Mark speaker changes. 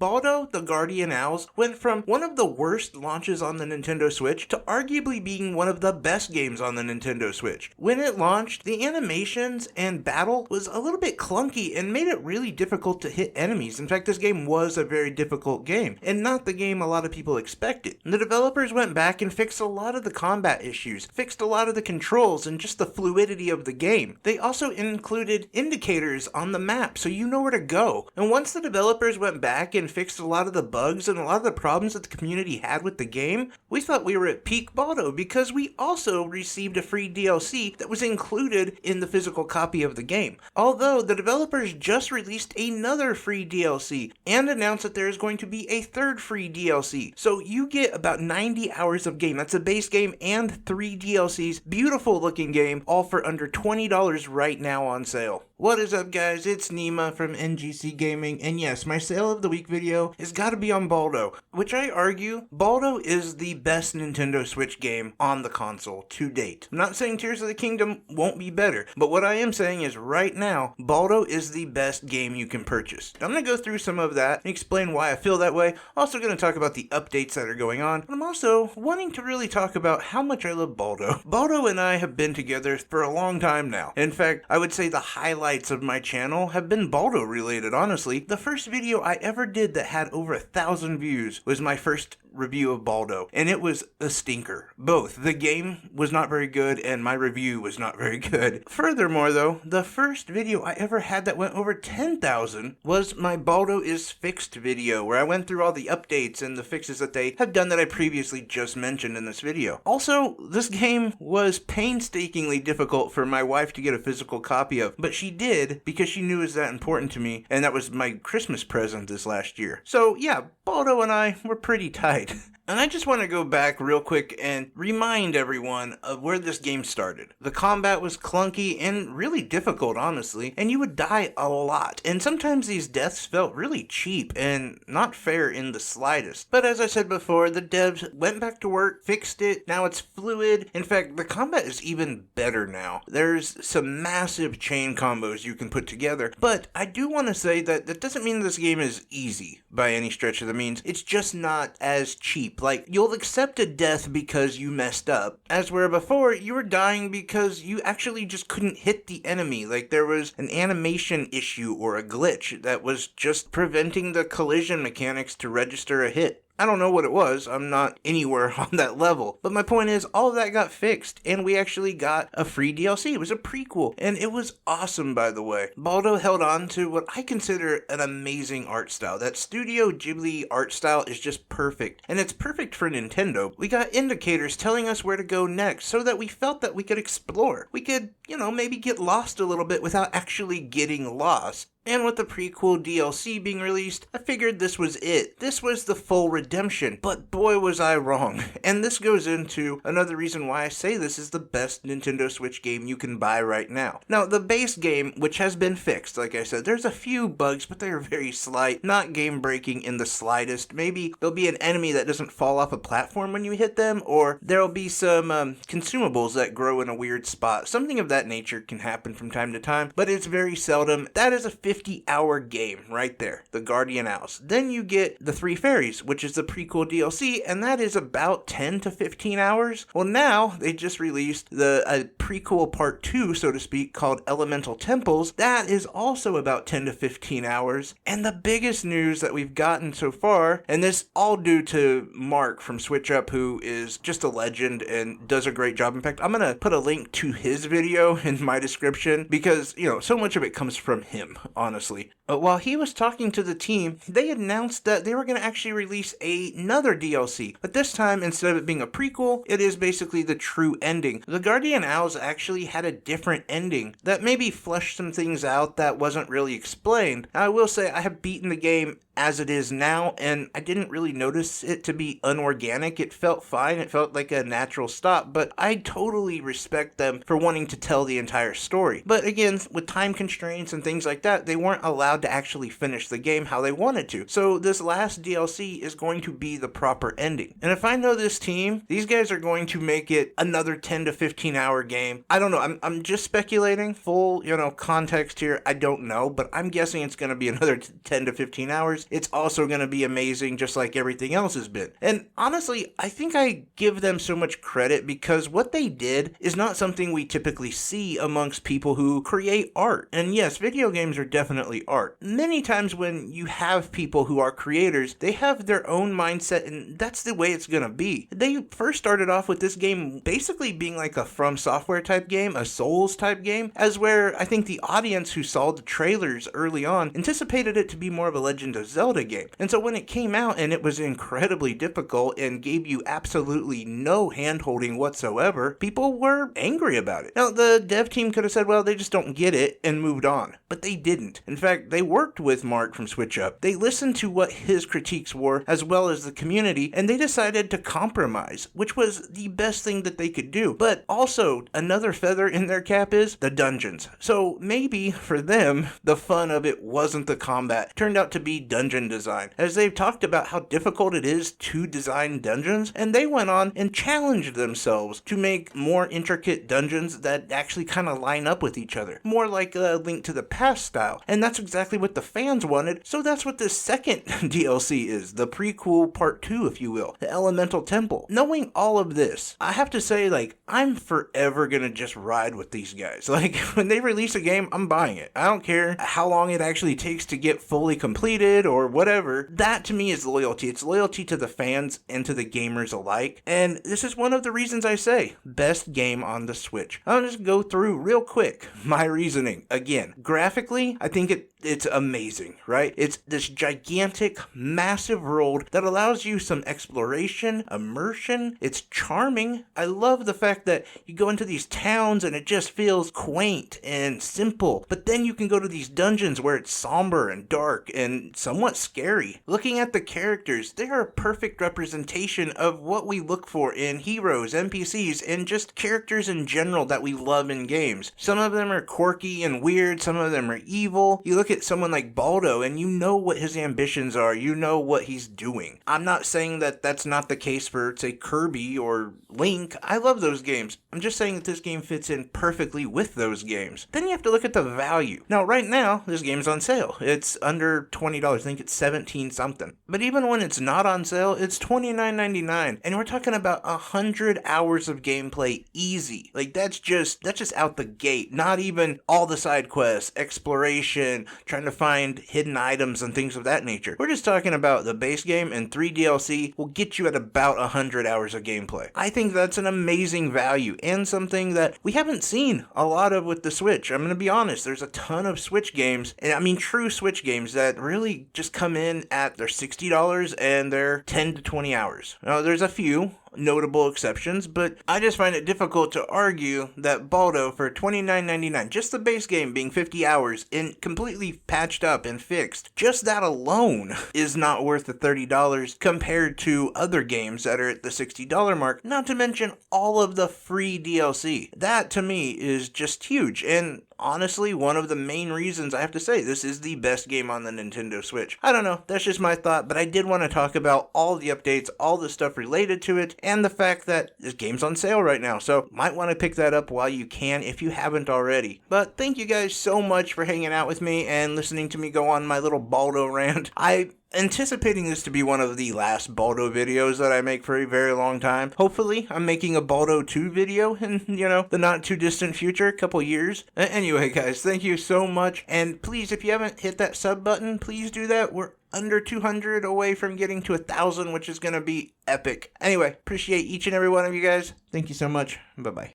Speaker 1: Baldo, the Guardian Owls went from one of the worst launches on the Nintendo Switch to arguably being one of the best games on the Nintendo Switch. When it launched, the animations and battle was a little bit clunky and made it really difficult to hit enemies. In fact, this game was a very difficult game, and not the game a lot of people expected. The developers went back and fixed a lot of the combat issues, fixed a lot of the controls, and just the fluidity of the game. They also included indicators on the map so you know where to go. And once the developers went back and fixed a lot of the bugs and a lot of the problems that the community had with the game, we thought we were at peak Baldo because we also received a free DLC that was included in the physical copy of the game. Although the developers just released another free DLC and announced that there is going to be a third free DLC. So you get about 90 hours of game. That's a base game and 3 DLCs. Beautiful looking game, all for under $20 right now on sale. What is up, guys? It's Nima from NGC Gaming, and yes, my sale of the week video has got to be on Baldo, which I argue Baldo is the best Nintendo Switch game on the console to date. I'm not saying Tears of the Kingdom won't be better, but what I am saying is right now, Baldo is the best game you can purchase. I'm going to go through some of that and explain why I feel that way. Also going to talk about the updates that are going on, and I'm also wanting to really talk about how much I love Baldo. Baldo and I have been together for a long time now. In fact, I would say the highlights of my channel have been Baldo related, honestly. The first video I ever did that had over 1,000 views was my first review of Baldo, and it was a stinker. Both. The game was not very good, and my review was not very good. Furthermore, though, the first video I ever had that went over 10,000 was my Baldo is Fixed video, where I went through all the updates and the fixes that they have done that I previously just mentioned in this video. Also, this game was painstakingly difficult for my wife to get a physical copy of, but she did because she knew it was that important to me, and that was my Christmas present this last year. So yeah, Baldo and I were pretty tight. And I just want to go back real quick and remind everyone of where this game started. The combat was clunky and really difficult, honestly, and you would die a lot. And sometimes these deaths felt really cheap and not fair in the slightest. But as I said before, the devs went back to work, fixed it, now it's fluid. In fact, the combat is even better now. There's some massive chain combos you can put together, but I do want to say that that doesn't mean this game is easy by any stretch of the means. It's just not as cheap. Like, you'll accept a death because you messed up, as where before you were dying because you actually just couldn't hit the enemy. Like, there was an animation issue or a glitch that was just preventing the collision mechanics to register a hit. I don't know what it was, I'm not anywhere on that level, but my point is, all of that got fixed, and we actually got a free DLC. It was a prequel, and it was awesome, by the way. Baldo held on to what I consider an amazing art style. That Studio Ghibli art style is just perfect, and it's perfect for Nintendo. We got indicators telling us where to go next, so that we felt that we could explore. We could, maybe get lost a little bit without actually getting lost. And with the prequel DLC being released, I figured this was it. This was the full redemption. But boy was I wrong. And this goes into another reason why I say this is the best Nintendo Switch game you can buy right now. Now, the base game, which has been fixed, like I said, there's a few bugs, but they're very slight, not game-breaking in the slightest. Maybe there'll be an enemy that doesn't fall off a platform when you hit them, or there'll be some consumables that grow in a weird spot. Something of that nature can happen from time to time, but it's very seldom. That is a 50-hour game right there, the Guardian Owls. Then you get the Three Fairies, which is the prequel DLC, and that is about 10 to 15 hours. Well, now they just released a prequel part 2, so to speak, called Elemental Temples. That is also about 10 to 15 hours. And the biggest news that we've gotten so far, and this all due to Mark from Switch Up, who is just a legend and does a great job. In fact, I'm going to put a link to his video in my description because, so much of it comes from him, honestly. While he was talking to the team, they announced that they were going to actually release another DLC. But this time, instead of it being a prequel, it is basically the true ending. The Guardian Owls actually had a different ending that maybe fleshed some things out that wasn't really explained. Now, I will say I have beaten the game as it is now, and I didn't really notice it to be unorganic. It felt fine. It felt like a natural stop, but I totally respect them for wanting to tell the entire story. But again, with time constraints and things like that, they weren't allowed to actually finish the game how they wanted to. So this last DLC is going to be the proper ending. And if I know this team, these guys are going to make it another 10 to 15 hour game. I don't know. I'm just speculating. Full, context here, I don't know, but I'm guessing it's going to be another 10 to 15 hours. games, it's also going to be amazing just like everything else has been. And honestly, I think I give them so much credit because what they did is not something we typically see amongst people who create art. And yes, video games are definitely art. Many times when you have people who are creators, they have their own mindset, and that's the way it's going to be. They first started off with this game basically being like a From Software type game, a Souls type game, as where I think the audience who saw the trailers early on anticipated it to be more of a Legend of Zelda game. And so when it came out and it was incredibly difficult and gave you absolutely no hand-holding whatsoever, people were angry about it. Now, the dev team could have said, well, they just don't get it and moved on. But they didn't. In fact, they worked with Mark from Switch Up. They listened to what his critiques were, as well as the community, and they decided to compromise, which was the best thing that they could do. But also, another feather in their cap is the dungeons. So maybe for them, the fun of it wasn't the combat. It turned out to be dungeon design, as they've talked about how difficult it is to design dungeons, and they went on and challenged themselves to make more intricate dungeons that actually kind of line up with each other. More like a Link to the Past style. And that's exactly what the fans wanted, so that's what this second DLC is, the prequel part 2, if you will, the Elemental Temple. Knowing all of this, I have to say, like, I'm forever gonna just ride with these guys. Like, when they release a game, I'm buying it. I don't care how long it actually takes to get fully completed or whatever. That to me is loyalty. It's loyalty to the fans and to the gamers alike. And this is one of the reasons I say best game on the Switch. I'll just go through real quick my reasoning. Again, graphically, I think it's amazing, right? It's this gigantic, massive world that allows you some exploration, immersion. It's charming. I love the fact that you go into these towns and it just feels quaint and simple. But then you can go to these dungeons where it's somber and dark and somewhat scary. Looking at the characters, they are a perfect representation of what we look for in heroes, NPCs, and just characters in general that we love in games. Some of them are quirky and weird. Some of them are evil. You look at someone like Baldo and you know what his ambitions are. You know what he's doing. I'm not saying that that's not the case for, say, Kirby or Link. I love those games. I'm just saying that this game fits in perfectly with those games. Then you have to look at the value. Now, right now, this game's on sale. It's under $20. I think it's 17 something. But even when it's not on sale, it's $29.99. And we're talking about 100 hours of gameplay easy. Like, that's just out the gate. Not even all the side quests, exploration, trying to find hidden items and things of that nature. We're just talking about the base game, and 3 DLC will get you at about 100 hours of gameplay. I think that's an amazing value and something that we haven't seen a lot of with the Switch. I'm going to be honest, there's a ton of Switch games, and I mean true Switch games that really just come in at their $60 and they're 10 to 20 hours. Now, there's a few notable exceptions, but I just find it difficult to argue that Baldo for $29.99, just the base game being 50 hours and completely patched up and fixed, just that alone is not worth the $30 compared to other games that are at the $60 mark, not to mention all of the free DLC. That to me is just huge, and honestly, one of the main reasons I have to say this is the best game on the Nintendo Switch. I don't know, that's just my thought, but I did want to talk about all the updates, all the stuff related to it, and the fact that this game's on sale right now, so might want to pick that up while you can if you haven't already. But thank you guys so much for hanging out with me and listening to me go on my little Baldo rant. I'm anticipating this to be one of the last Baldo videos that I make for a very long time. Hopefully, I'm making a Baldo 2 video in, the not too distant future, a couple years. Anyway, guys, thank you so much. And please, if you haven't hit that sub button, please do that. We're under 200 away from getting to 1,000, which is going to be epic. Anyway, appreciate each and every one of you guys. Thank you so much. Bye-bye.